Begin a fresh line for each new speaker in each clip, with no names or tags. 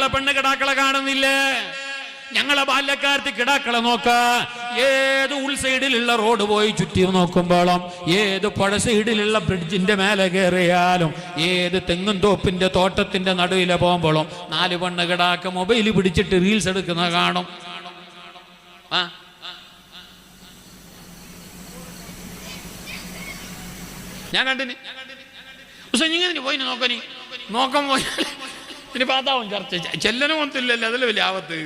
ഞങ്ങളെ പെണ്ണ് കിടാക്കളെ കാണുന്നില്ലേ? ഞങ്ങളെ ബാല്യക്കാരത്തി കിടാക്കളെ നോക്ക. ഏത് ഉൾസൈഡിലുള്ള റോഡ് പോയി ചുറ്റി നോക്കുമ്പോഴും, ഏത് പുഴ സൈഡിലുള്ള ബ്രിഡ്ജിന്റെ മേലെ കയറിയാലും, ഏത് തെങ്ങും തോപ്പിന്റെ തോട്ടത്തിന്റെ നടുവിലെ പോകുമ്പോഴും 4 പെണ്ണ് കിടാക്ക മൊബൈൽ പിടിച്ചിട്ട് റീൽസ് എടുക്കുന്ന കാണും. ഞാൻ കണ്ടിന്. പക്ഷെ ഇങ്ങനെ പോയി നോക്കനി നോക്കാൻ പോയി ഇനി പാത്താവും ചർച്ച ചെല്ലനും ഒത്തില്ലല്ലോ. അതല്ലേ വലിയ ആവത്ത്.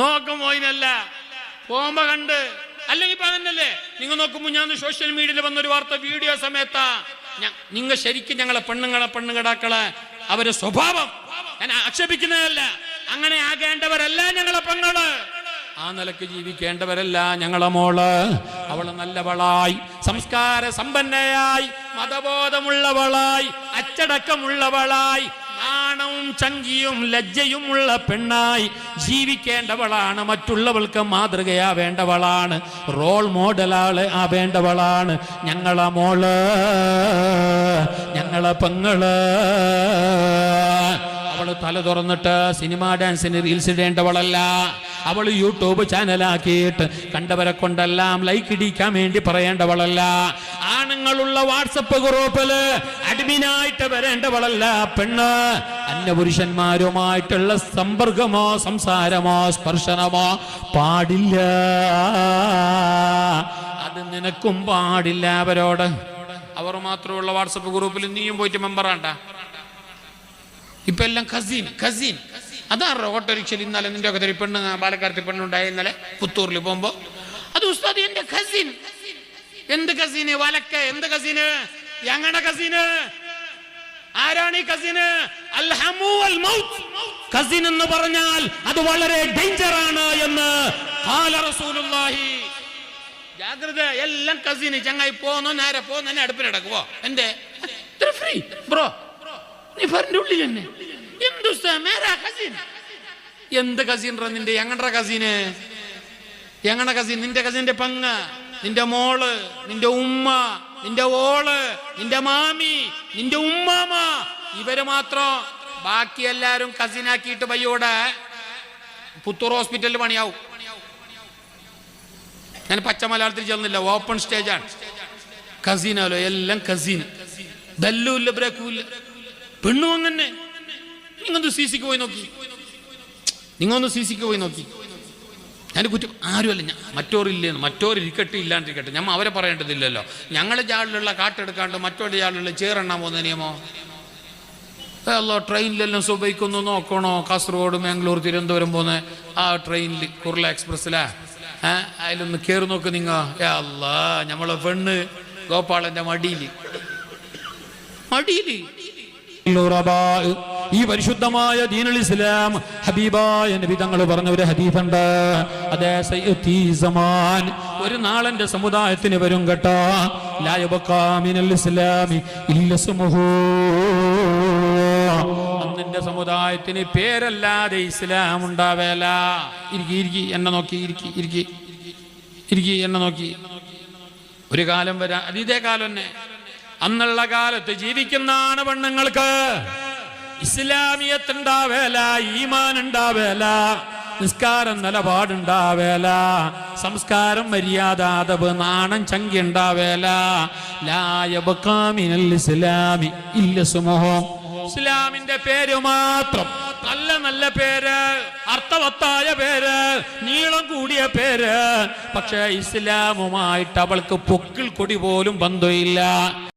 നോക്കം പോയിനല്ല പോകുമ്പോ കണ്ട്. അല്ലെങ്കിൽ ഇപ്പൊ അതന്നല്ലേ നിങ്ങൾ നോക്കുമ്പോ ഞാൻ സോഷ്യൽ മീഡിയയിൽ വന്നൊരു വാർത്ത വീഡിയോ സമയത്താ. നിങ്ങൾ ശരിക്കും ഞങ്ങളെ പെണ്ണുകിടാക്കളെ അവരെ സ്വഭാവം ഞാൻ ആക്ഷേപിക്കുന്നതല്ല. അങ്ങനെ ആകേണ്ടവരല്ല ഞങ്ങളെ പെങ്ങള്. ആ നിലക്ക് ജീവിക്കേണ്ടവരല്ല ഞങ്ങളെ മോള്. അവള് നല്ലവളായി, സംസ്കാര സമ്പന്നയായി, മതബോധമുള്ളവളായി, അച്ചടക്കമുള്ളവളായി, നാണവും ചങ്കിയും ലജ്ജയും ഉള്ള പെണ്ണായി ജീവിക്കേണ്ടവളാണ്. മറ്റുള്ളവൾക്ക് മാതൃകയാവേണ്ടവളാണ്. റോൾ മോഡലാള് ആവേണ്ടവളാണ് ഞങ്ങളെ മോള്, ഞങ്ങളെ പെങ്ങള്. അവള് തല തുറന്നിട്ട് സിനിമാ ഡാൻസിന് റീൽസ് ഇടേണ്ടവളല്ല. അവൾ യൂട്യൂബ് ചാനലാക്കിയിട്ട് കണ്ടവരെ കൊണ്ടെല്ലാം ലൈക്ക് ഇടിക്കാൻ വേണ്ടി പറയേണ്ടവളല്ല. ആണുങ്ങളുള്ള വാട്സപ്പ് ഗ്രൂപ്പില് അഡ്മിനായിട്ട് വരേണ്ടവളല്ല പെണ്ണ്. അന്യപുരുഷന്മാരുമായിട്ടുള്ള സമ്പർക്കമോ സംസാരമോ സ്പർശനമോ പാടില്ല. അത് നിനക്കും പാടില്ല അവരോട്. അവർ മാത്രമുള്ള വാട്സപ്പ് ഗ്രൂപ്പിൽ നീയും പോയിട്ട് മെമ്പറാണ്ട. ഇപ്പൊ എല്ലാം കസീൻ. അതാണ് ഓട്ടോറിക്ഷയിൽ ഇന്നലെ നിന്റെ ഒക്കെ പെണ്ണ് പാലക്കാരത്തെ പെണ്ണുണ്ടായി ഇന്നലെ പുത്തൂരിൽ പോകുമ്പോ. അത് ഉസ്താദ് എന്റെ കസീൻ. എന്ത് കസീന്? വലക്ക. എന്ത് കസീന്? ഞങ്ങളുടെ കസീന്. ആരാണ് ഈ കസീന്? കസീൻ എന്ന് പറഞ്ഞാൽ അത് വളരെ ഡേഞ്ചർ ആണ് എന്ന് റസൂലുള്ളാഹി. ജാഗ്രത. എല്ലാം കസീന്. ചങ്ങായി പോന്നോ നേരെ പോന്നെ അടുപ്പിനടക്കുവോ? എന്റെ ഫ്രീ ബ്രോ, നീ ഫറിന്റെ ഉള്ളിൽ തന്നെ. എന്ത് കസീൻ നിന്റെ? ഞങ്ങളുടെ കസീന്. ഞങ്ങളുടെ കസീൻ. നിന്റെ കസീന്റെ പങ്ങ്, നിന്റെ മോള്, നിന്റെ ഉമ്മ, നിന്റെ ഓള്, നിന്റെ മാമി, നിന്റെ ഉമ്മാമ, ഇവര് മാത്രം. ബാക്കി എല്ലാരും കസീനാക്കിയിട്ട് പയ്യോടെ പുത്തൂർ ഹോസ്പിറ്റലിൽ പണിയാവും. ഞാൻ പച്ച മലയാളത്തിൽ ചെന്നില്ല, ഓപ്പൺ സ്റ്റേജാണ്. കസീനാലോ എല്ലാം കസീൻ. ദല്ലൂല്ല ബ്രേക്കൂല്ല. പെണ്ണും അങ്ങനെ. നിങ്ങൊന്ന് സി സിക്ക് പോയി നോക്കി. ഞാൻ കുറ്റം ആരുമല്ല. മറ്റോരില്ലേന്ന്. മറ്റോരിരിക്കട്ടെ ഇല്ലാണ്ടിരിക്കട്ടെ, ഞമ്മ അവരെ പറയേണ്ടതില്ലല്ലോ. ഞങ്ങളുടെ ജാളിലുള്ള കാട്ടെടുക്കാണ്ട് മറ്റോരുടെ ജാളിലുള്ള ചേറെണ്ണാൻ പോകുന്ന നിയമോ? അല്ലോ ട്രെയിനിലെല്ലാം സുബൈക്കൊന്ന് നോക്കണോ? കാസർഗോഡ്, മാംഗ്ലൂർ, തിരുവനന്തപുരം പോകുന്ന ആ ട്രെയിനിൽ കുർല എക്സ്പ്രസ്സിലാ അതിലൊന്ന് കയറി നോക്ക് നിങ്ങ. അല്ലാ, നമ്മളെ പെണ്ണ് ഗോപാലന്റെ മടിയിൽ ഈ പരിശുദ്ധമായ ദീനുൽ ഇസ്ലാം ഹബീബായ നബി തങ്ങൾ പറഞ്ഞ ഒരു ഹദീസുണ്ട്. അതേ സയ്യിദി സമാൻ, ഒരു നാളെന്റെ സമുദായത്തിന് വരും കേട്ടോ. ലാ യബ്ഖാ മിനൽ ഇസ്ലാമി ഇല്ല ഇസ്മുഹു. അന്നിന്റെ സമുദായത്തിന് പേരല്ലാതെ ഇസ്ലാം ഉണ്ടാവേല. ഇരിക്കി എന്നെ നോക്കി. എന്നെ നോക്കി. ഒരു കാലം വരാ, അതേ കാലം തന്നെ. അന്നുള്ള കാലത്ത് ജീവിക്കുന്നതാണ് പെണ്ണുങ്ങൾക്ക് ഇസ്ലാമിയത്ത് ഉണ്ടാവേല, ഈമാൻ ഉണ്ടാവേല, നിസ്കാരം നിലപാടുണ്ടാവേല, സംസ്കാരം മര്യാദ അദബ് നാണം ചങ്കി ഉണ്ടാവേല. ലാ യബ്ഖാ മിനൽ ഇസ്ലാമി ഇല്ല ഇസ്മുഹു. ഇസ്ലാമിന്റെ പേര് മാത്രം. നല്ല നല്ല പേര്, അർത്ഥവത്തായ പേര്, നീളം കൂടിയ പേര്. പക്ഷെ ഇസ്ലാമുമായിട്ട് അവൾക്ക് പൊക്കിൾ കൊടി പോലും ബന്ധമില്ല.